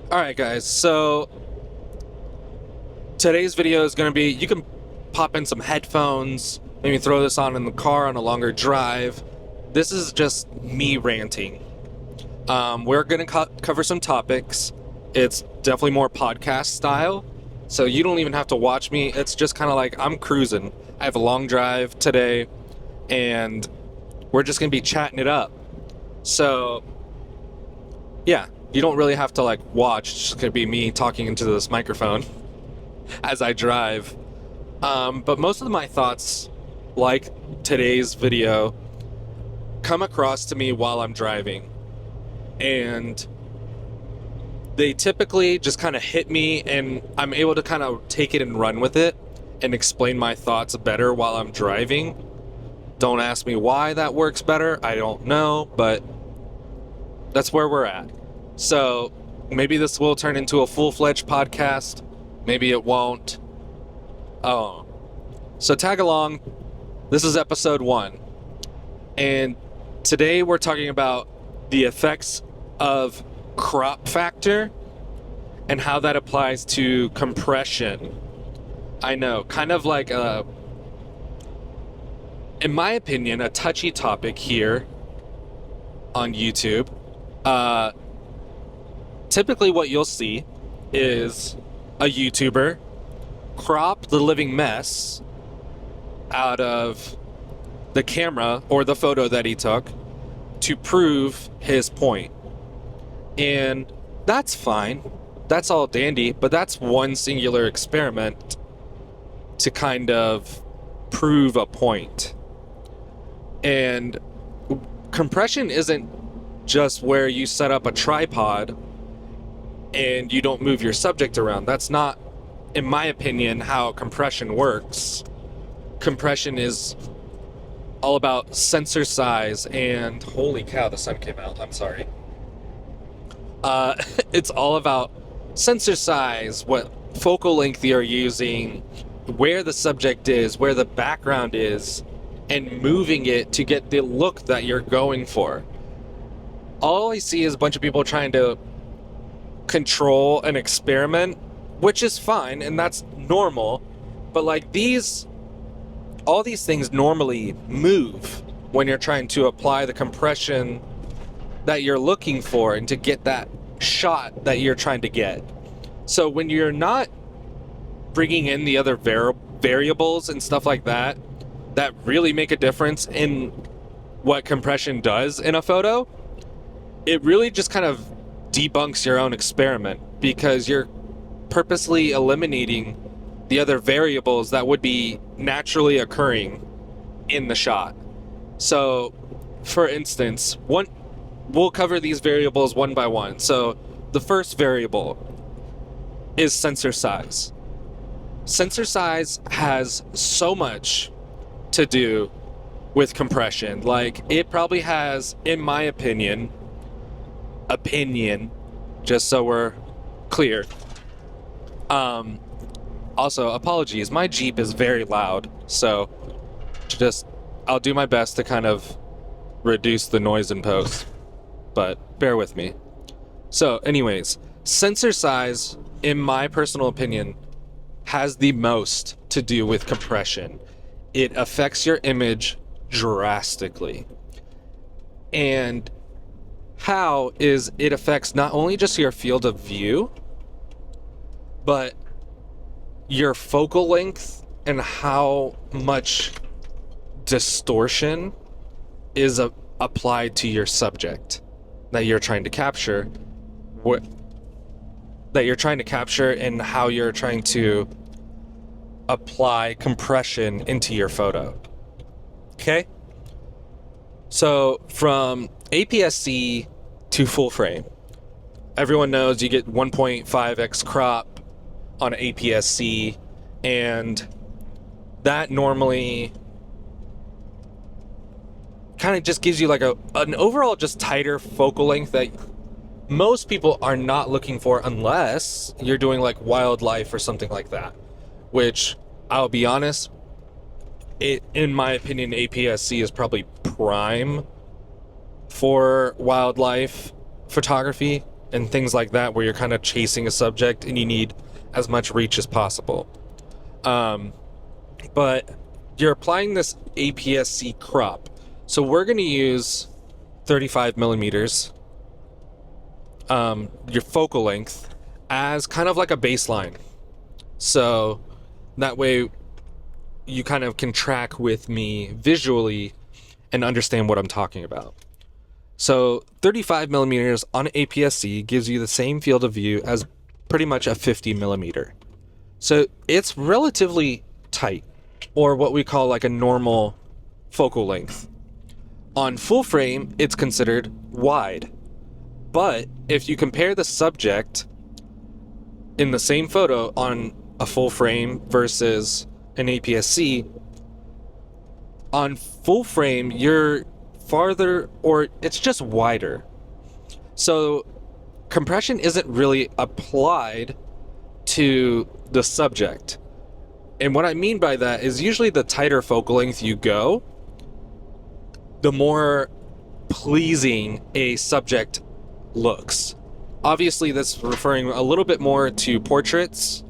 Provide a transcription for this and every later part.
Alright guys, so today's video is going to be, you can pop in some headphones, maybe throw this on in the car on a longer drive. This is just me ranting. We're going to cover some topics. It's definitely more podcast style, so you don't even have to watch me. It's just kind of like I'm cruising. I have a long drive today, and we're just going to be chatting it up. So, yeah, you don't really have to watch. It's just going to be me talking into this microphone as I drive. But most of my thoughts, like today's video, come across to me while I'm driving. And they typically just kind of hit me, and I'm able to kind of take it and run with it and explain my thoughts better while I'm driving. Don't ask me why that works better. I don't know, but that's where we're at. So maybe this will turn into a full-fledged podcast. Maybe it won't. Oh. So tag along. This is episode 1. And today we're talking about the effects of crop factor and how that applies to compression. I know, kind of like in my opinion, a touchy topic here on YouTube. Typically what you'll see is a YouTuber crop the living mess out of the camera or the photo that he took to prove his point. And that's fine. That's all dandy, but that's one singular experiment to kind of prove a point. And compression isn't just where you set up a tripod and you don't move your subject around. That's not, in my opinion, how compression works. Compression is all about sensor size and holy cow, the sun came out. I'm sorry. It's all about sensor size, what focal length you're using, where the subject is, where the background is, and moving it to get the look that you're going for. All I see is a bunch of people trying to control an experiment, which is fine and that's normal, but all these things normally move when you're trying to apply the compression that you're looking for and to get that shot that you're trying to get. So when you're not bringing in the other variables and stuff like that really make a difference in what compression does in a photo, it really just kind of debunks your own experiment because you're purposely eliminating the other variables that would be naturally occurring in the shot. So, for instance, we'll cover these variables one by one. So, the first variable is sensor size. Sensor size has so much to do with compression. It probably has, in my opinion, just so we're clear. Also, apologies, my Jeep is very loud, so I'll do my best to kind of reduce the noise in post, but bear with me. So anyways, sensor size, in my personal opinion, has the most to do with compression. It affects your image drastically. And how is it affects not only just your field of view, but your focal length and how much distortion is applied to your subject that you're trying to capture, and how you're trying to apply compression into your photo. Okay? So from APS-C to full frame, everyone knows you get 1.5x crop on APS-C, and that normally kind of just gives you an overall just tighter focal length that most people are not looking for unless you're doing wildlife or something like that, which I'll be honest, in my opinion, APS-C is probably prime for wildlife photography. and things like that, where you're kind of chasing a subject and you need as much reach as possible. But you're applying this APS-C crop. So we're going to use 35 millimeters, your focal length, as kind of like a baseline. So that way you kind of can track with me visually and understand what I'm talking about. So 35 millimeters on APS-C gives you the same field of view as pretty much a 50 millimeter. So it's relatively tight, or what we call like a normal focal length. On full frame, it's considered wide. But if you compare the subject in the same photo on a full frame versus an APS-C, on full frame, you're farther, or it's just wider. So compression isn't really applied to the subject. And what I mean by that is usually the tighter focal length you go, the more pleasing a subject looks. Obviously, that's referring a little bit more to portraits,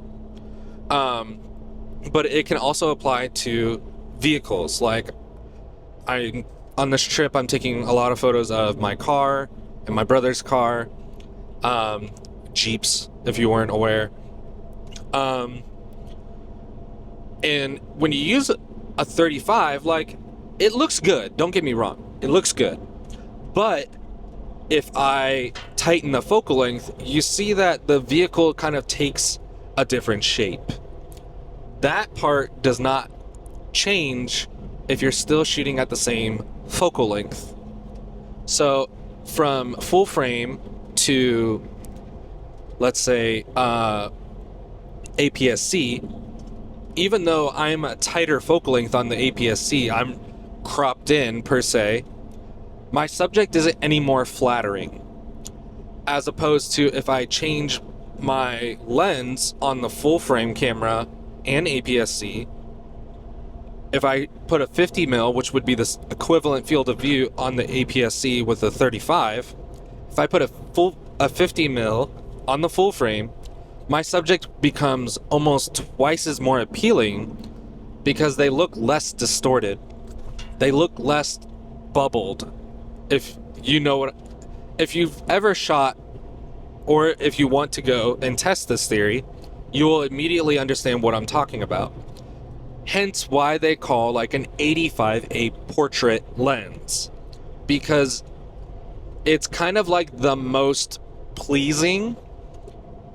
but it can also apply to vehicles. Like, on this trip, I'm taking a lot of photos of my car and my brother's car, Jeeps, if you weren't aware. And when you use a 35, like, it looks good. Don't get me wrong. It looks good. But if I tighten the focal length, you see that the vehicle kind of takes a different shape. That part does not change if you're still shooting at the same focal length. So from full frame to, let's say, APS-C, even though I'm a tighter focal length on the APS-C, I'm cropped in per se, my subject isn't any more flattering. As opposed to if I change my lens on the full frame camera and APS-C, if I put a 50 mil, which would be the equivalent field of view on the APS-C with a 35, if I put a 50 mil on the full frame, my subject becomes almost twice as more appealing because they look less distorted. They look less bubbled. If you know what, if you've ever shot, or if you want to go and test this theory, you will immediately understand what I'm talking about. Hence why they call like an 85 a portrait lens, because it's kind of like the most pleasing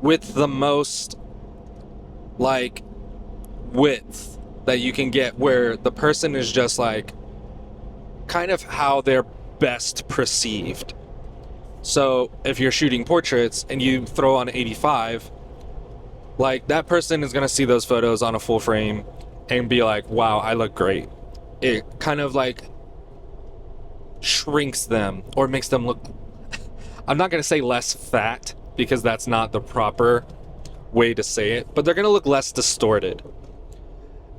with the most like width that you can get, where the person is just like kind of how they're best perceived. So if you're shooting portraits and you throw on 85, like that person is going to see those photos on a full frame and be like, wow, I look great. It kind of like shrinks them or makes them look, I'm not going to say less fat because that's not the proper way to say it, but they're going to look less distorted.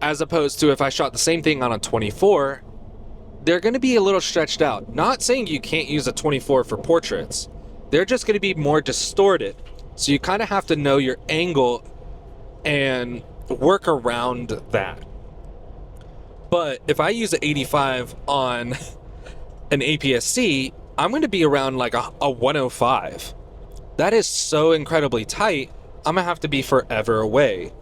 As opposed to if I shot the same thing on a 24, they're going to be a little stretched out. Not saying you can't use a 24 for portraits. They're just going to be more distorted. So you kind of have to know your angle and work around that. But if I use an 85 on an APS-C, I'm going to be around like a 105. That is so incredibly tight, I'm going to have to be forever away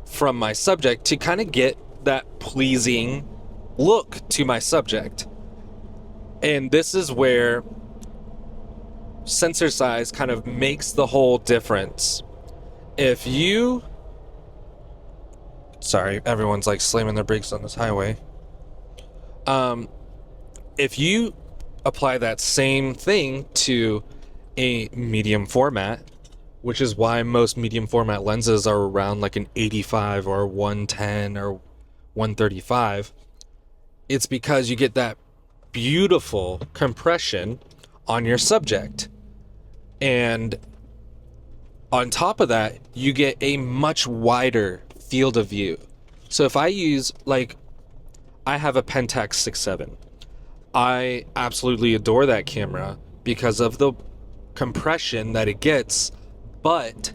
from my subject to kind of get that pleasing look to my subject. And this is where sensor size kind of makes the whole difference. If you... Sorry, everyone's like slamming their brakes on this highway. If you apply that same thing to a medium format, which is why most medium format lenses are around like an 85 or 110 or 135, it's because you get that beautiful compression on your subject. And on top of that, you get a much wider field of view. So if I use, like, I have a Pentax 6.7. I absolutely adore that camera because of the compression that it gets, but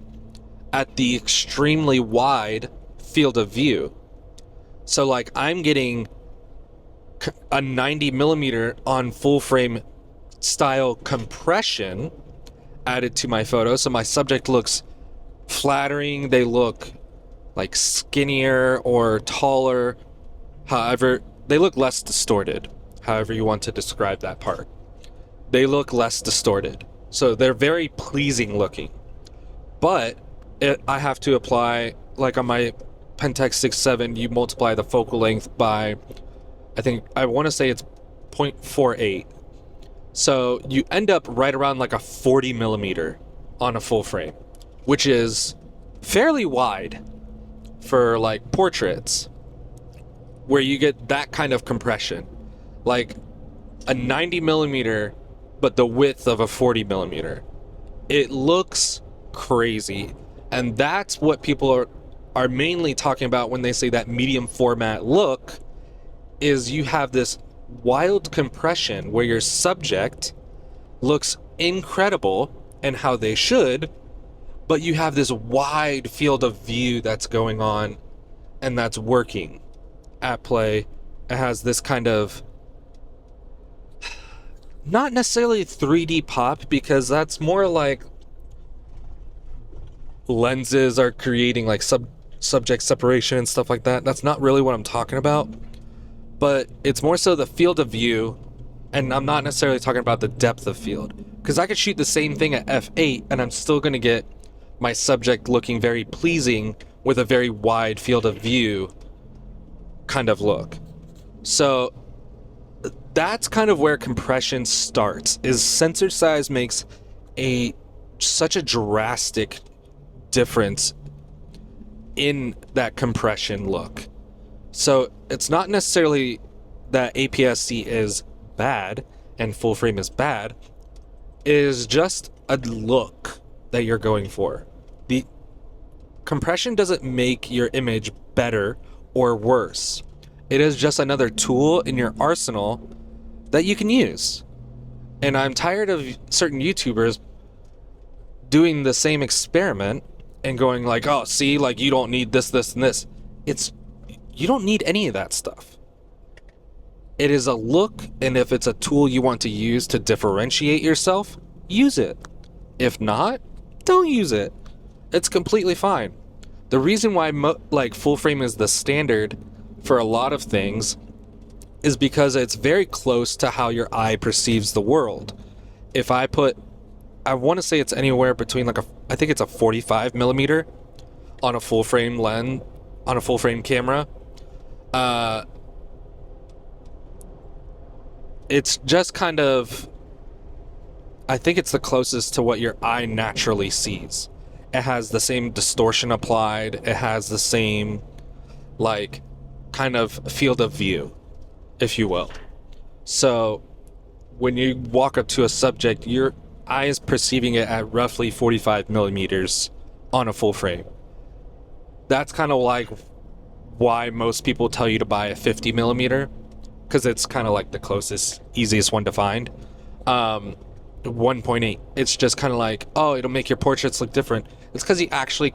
at the extremely wide field of view. So like I'm getting a 90 millimeter on full frame style compression added to my photo, so my subject looks flattering, they look like skinnier or taller, however they look less distorted, however you want to describe that part. They look less distorted, so they're very pleasing looking. But I have to apply, like on my Pentax 6.7, you multiply the focal length by, I want to say it's 0.48. So you end up right around like a 40 millimeter on a full frame, which is fairly wide for like portraits, where you get that kind of compression. Like a 90 millimeter, but the width of a 40 millimeter. It looks crazy. And that's what people are mainly talking about when they say that medium format look, is you have this wild compression where your subject looks incredible, and how they should, but you have this wide field of view that's going on and that's working at play. It has this kind of, not necessarily 3D pop, because that's more like lenses are creating like subject separation and stuff like that. That's not really what I'm talking about, but it's more so the field of view. And I'm not necessarily talking about the depth of field, because I could shoot the same thing at f8 and I'm still going to get my subject looking very pleasing with a very wide field of view kind of look. So that's kind of where compression starts, is sensor size makes such a drastic difference in that compression look. So it's not necessarily that APS-C is bad and full frame is bad. It is just a look that you're going for. The compression doesn't make your image better or worse. It is just another tool in your arsenal that you can use. And I'm tired of certain YouTubers doing the same experiment and going like, oh, see, like you don't need this, this, and this. You don't need any of that stuff. It is a look, and if it's a tool you want to use to differentiate yourself, use it. If not, don't use it. It's completely fine. The reason why full frame is the standard for a lot of things is because it's very close to how your eye perceives the world. If I want to say it's anywhere between I think it's a 45 millimeter on a full frame lens, on a full frame camera. It's just kind of, I think it's the closest to what your eye naturally sees. It has the same distortion applied. It has the same, like, kind of field of view, if you will. So when you walk up to a subject, your eye is perceiving it at roughly 45 millimeters on a full frame. That's kind of like why most people tell you to buy a 50 millimeter, because it's kind of like the closest, easiest one to find. 1.8. It's just kind of like, oh, it'll make your portraits look different. It's because you actually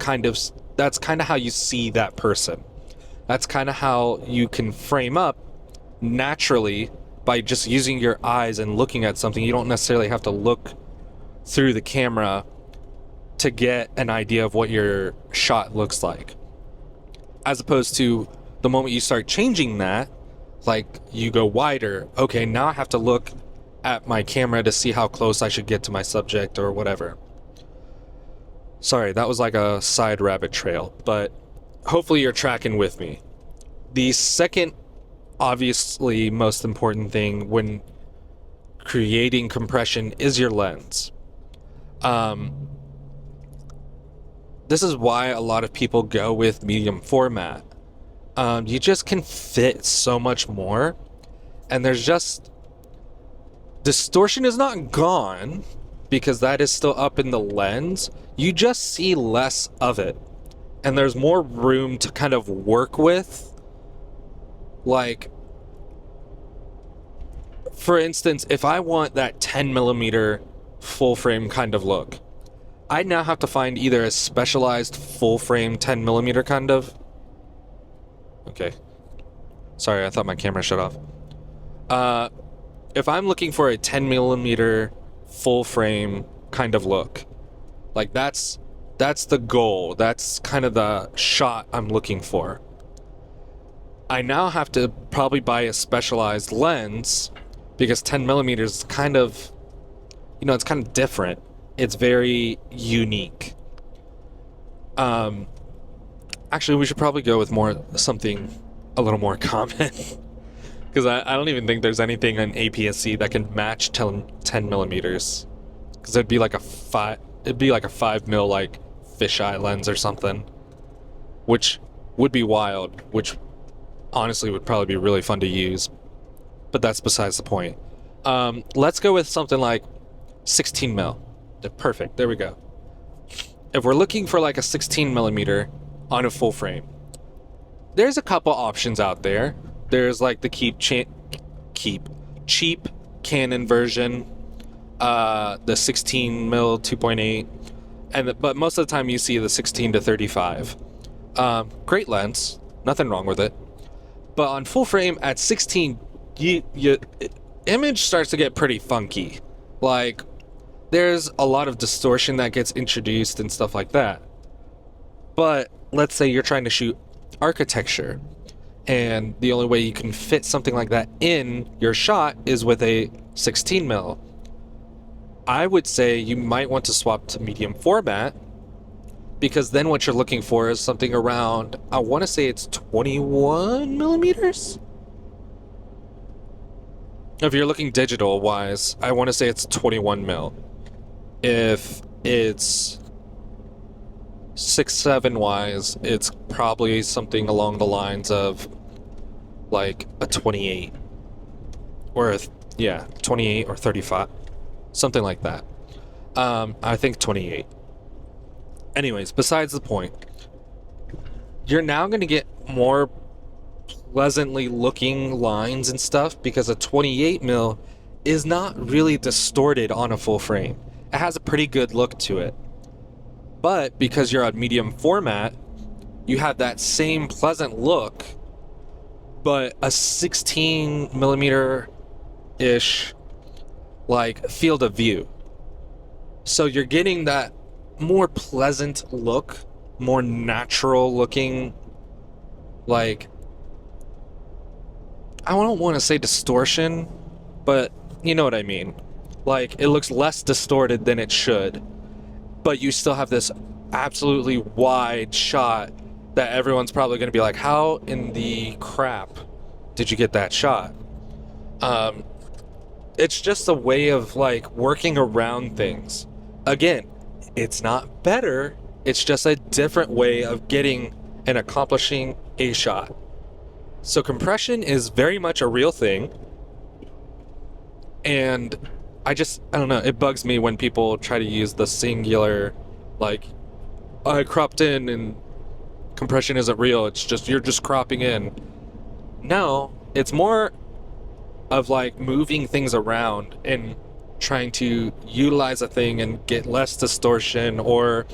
that's kind of how you see that person. That's kind of how you can frame up naturally by just using your eyes and looking at something. You don't necessarily have to look through the camera to get an idea of what your shot looks like. As opposed to the moment you start changing that, like you go wider, okay, now I have to look at my camera to see how close I should get to my subject or whatever. Sorry, that was like a side rabbit trail, but hopefully you're tracking with me. The second, obviously most important thing when creating compression is your lens. This is why a lot of people go with medium format. You just can fit so much more, and there's just, distortion is not gone because that is still up in the lens. You just see less of it, and there's more room to kind of work with. Like, for instance, if I want that 10 millimeter full frame kind of look. I now have to find either a specialized full frame 10 millimeter kind of. Okay. Sorry, I thought my camera shut off. If I'm looking for a 10 millimeter full frame kind of look, like that's the goal. That's kind of the shot I'm looking for. I now have to probably buy a specialized lens because 10 millimeters is kind of, it's kind of different. It's very unique. Actually, we should probably go with something a little more common. Because I don't even think there's anything on APS-C that can match 10 millimeters. Because it'd be like a 5 mil like fisheye lens or something. Which would be wild. Which honestly would probably be really fun to use. But that's besides the point. Let's go with something like 16 mil. Perfect, there we go. If we're looking for like a 16 millimeter on a full frame, there's a couple options out there. There's like the cheap Canon version, the 16 mil 2.8, but most of the time you see the 16 to 35. Great lens, nothing wrong with it. But on full frame at 16, image starts to get pretty funky. Like, there's a lot of distortion that gets introduced and stuff like that. But let's say you're trying to shoot architecture, and the only way you can fit something like that in your shot is with a 16 mil. I would say you might want to swap to medium format, because then what you're looking for is something around, I want to say it's 21 millimeters? If you're looking digital wise, I want to say it's 21 mil. If it's 6.7 wise, it's probably something along the lines of like a 28 or 28 or 35, something like that. I think 28. Anyways, besides the point, you're now going to get more pleasantly looking lines and stuff because a 28 mil is not really distorted on a full frame. It has a pretty good look to it. But because you're on medium format, you have that same pleasant look, but a 16 millimeter ish like field of view. So you're getting that more pleasant look, more natural looking, like, I don't want to say distortion, but you know what I mean. Like, it looks less distorted than it should, but you still have this absolutely wide shot that everyone's probably going to be like, how in the crap did you get that shot? It's just a way of like working around things. Again, it's not better, it's just a different way of getting and accomplishing a shot. So compression is very much a real thing, and I don't know, it bugs me when people try to use the singular, like, I cropped in and compression isn't real, it's just, you're just cropping in. No, it's more of like moving things around and trying to utilize a thing and get less distortion or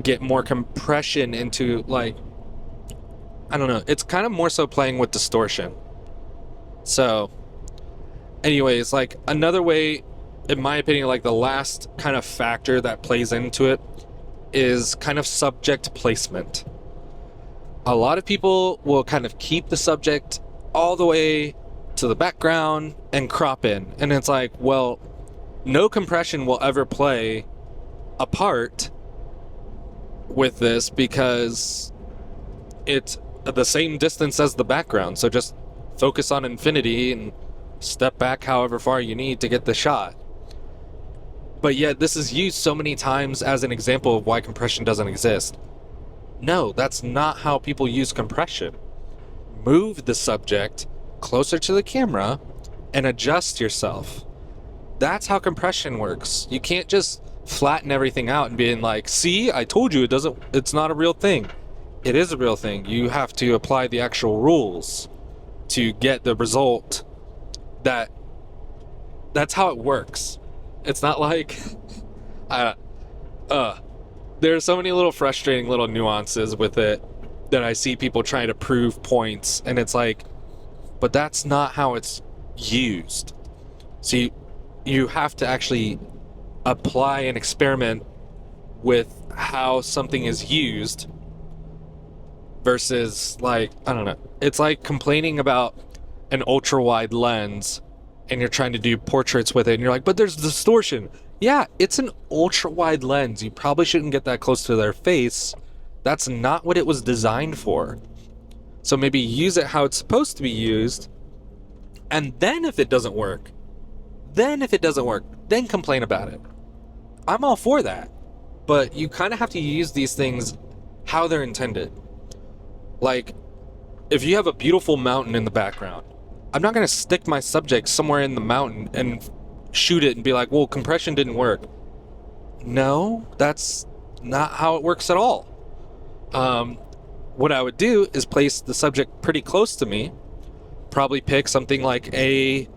get more compression into, like, I don't know, it's kind of more so playing with distortion. So anyways, like, another way, in my opinion, like the last kind of factor that plays into it is kind of subject placement. A lot of people will kind of keep the subject all the way to the background and crop in, and it's like, well, no compression will ever play a part with this because it's the same distance as the background, so just focus on infinity and step back however far you need to get the shot. But yet this is used so many times as an example of why compression doesn't exist. No, that's not how people use compression. Move the subject closer to the camera and adjust yourself. That's how compression works. You can't just flatten everything out and being like, see, I told you it's not a real thing. It is a real thing. You have to apply the actual rules to get the result. That's how it works. It's not like uh there's so many little frustrating little nuances with it that I see people trying to prove points, and it's like, but that's not how it's used. So you have to actually apply an experiment with how something is used versus, like, I don't know. It's like complaining about an ultra wide lens and you're trying to do portraits with it and you're like, but there's distortion. Yeah, it's an ultra wide lens. You probably shouldn't get that close to their face. That's not what it was designed for. So maybe use it how it's supposed to be used. And then if it doesn't work, then complain about it. I'm all for that. But you kind of have to use these things how they're intended. Like, if you have a beautiful mountain in the background, I'm not going to stick my subject somewhere in the mountain and shoot it and be like, well, compression didn't work. No, that's not how it works at all. What I would do is place the subject pretty close to me, probably pick something like a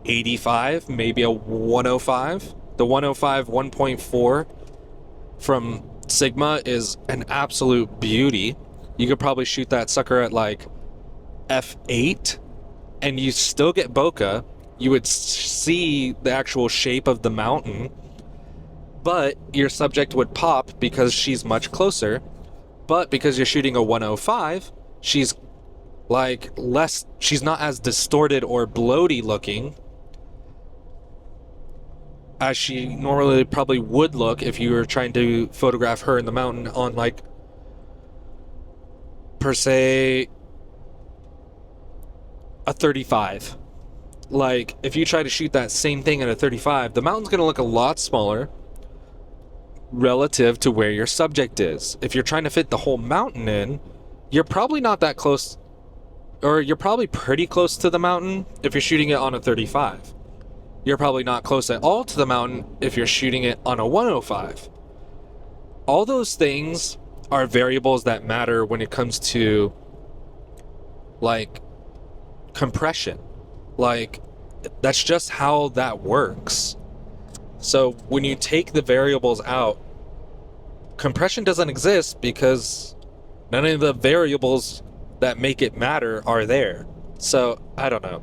85, maybe a 105. The 105 1.4 from Sigma is an absolute beauty. You could probably shoot that sucker at like f8 and you still get bokeh. You would see the actual shape of the mountain, but your subject would pop because she's much closer. But because you're shooting a 105, she's like less, she's not as distorted or bloaty looking as she normally probably would look if you were trying to photograph her in the mountain on, like, per se, a 35. Like, if you try to shoot that same thing at a 35, the mountain's going to look a lot smaller relative to where your subject is. If you're trying to fit the whole mountain in, you're probably not that close, or you're probably pretty close to the mountain if you're shooting it on a 35. You're probably not close at all to the mountain if you're shooting it on a 105. All those things are variables that matter when it comes to, like, compression. Like, that's just how that works. So when you take the variables out, compression doesn't exist because none of the variables that make it matter are there. So, I don't know.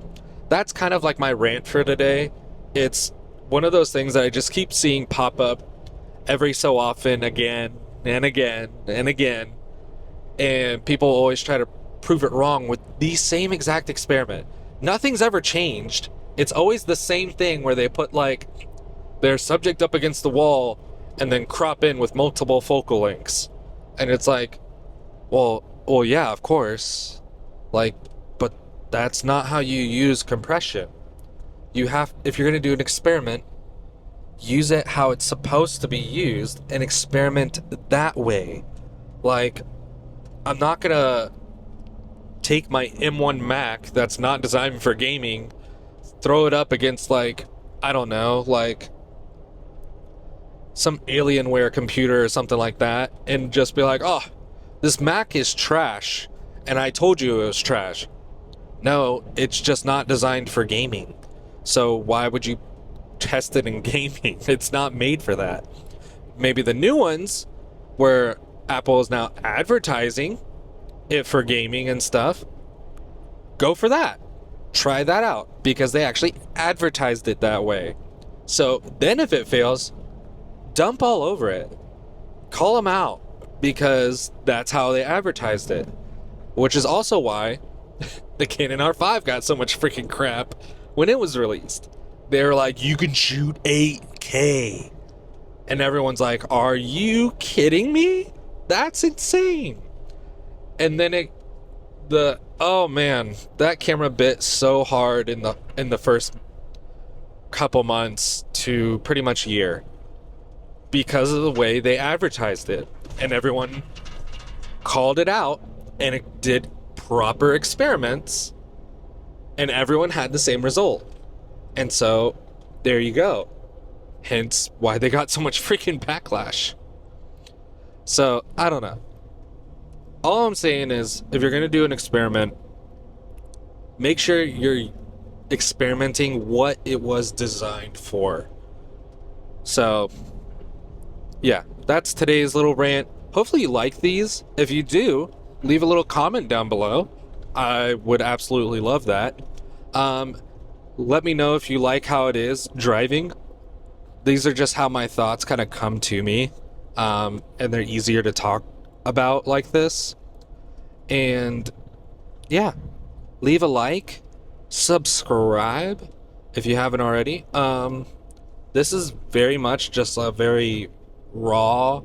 That's kind of like my rant for today. It's one of those things that I just keep seeing pop up every so often, again and again and again. And people always try to prove it wrong with the same exact experiment. Nothing's ever changed. It's always the same thing where they put, like, their subject up against the wall and then crop in with multiple focal lengths. And it's like, well, yeah, of course. Like, but that's not how you use compression. You have, if you're going to do an experiment, use it how it's supposed to be used and experiment that way. Like, I'm not going to take my M1 Mac that's not designed for gaming, throw it up against, like, I don't know, like some Alienware computer or something like that, and just be like, oh, this Mac is trash, and I told you it was trash. No, it's just not designed for gaming. So why would you test it in gaming? It's not made for that. Maybe the new ones, where Apple is now advertising it for gaming and stuff, go for that. Try that out, because they actually advertised it that way. So then if it fails, dump all over it. Call them out, because that's how they advertised it. Which is also why the Canon R5 got so much freaking crap when it was released. They were like, you can shoot 8K. And everyone's like, are you kidding me? That's insane. And then oh man, that camera bit so hard in the first couple months to pretty much a year because of the way they advertised it. And everyone called it out, and it did proper experiments, and everyone had the same result. And so there you go. Hence why they got so much freaking backlash. So I don't know. All I'm saying is, if you're going to do an experiment, make sure you're experimenting what it was designed for. So, yeah, that's today's little rant. Hopefully you like these. If you do, leave a little comment down below. I would absolutely love that. Let me know if you like how it is driving. These are just how my thoughts kind of come to me, and they're easier to talk about like this. And yeah, leave a like, subscribe if you haven't already. This is very much just a very raw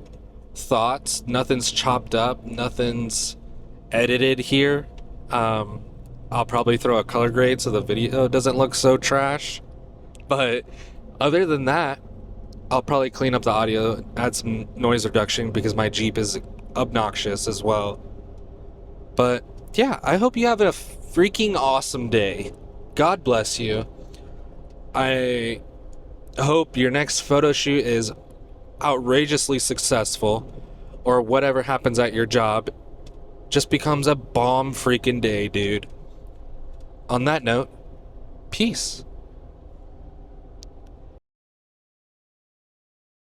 thoughts. Nothing's chopped up, nothing's edited here. I'll probably throw a color grade so the video doesn't look so trash. But other than that, I'll probably clean up the audio, add some noise reduction because my Jeep is obnoxious as well. But yeah, I hope you have a freaking awesome day. God bless you. I hope your next photo shoot is outrageously successful, or whatever happens at your job just becomes a bomb freaking day, dude. On that note, peace.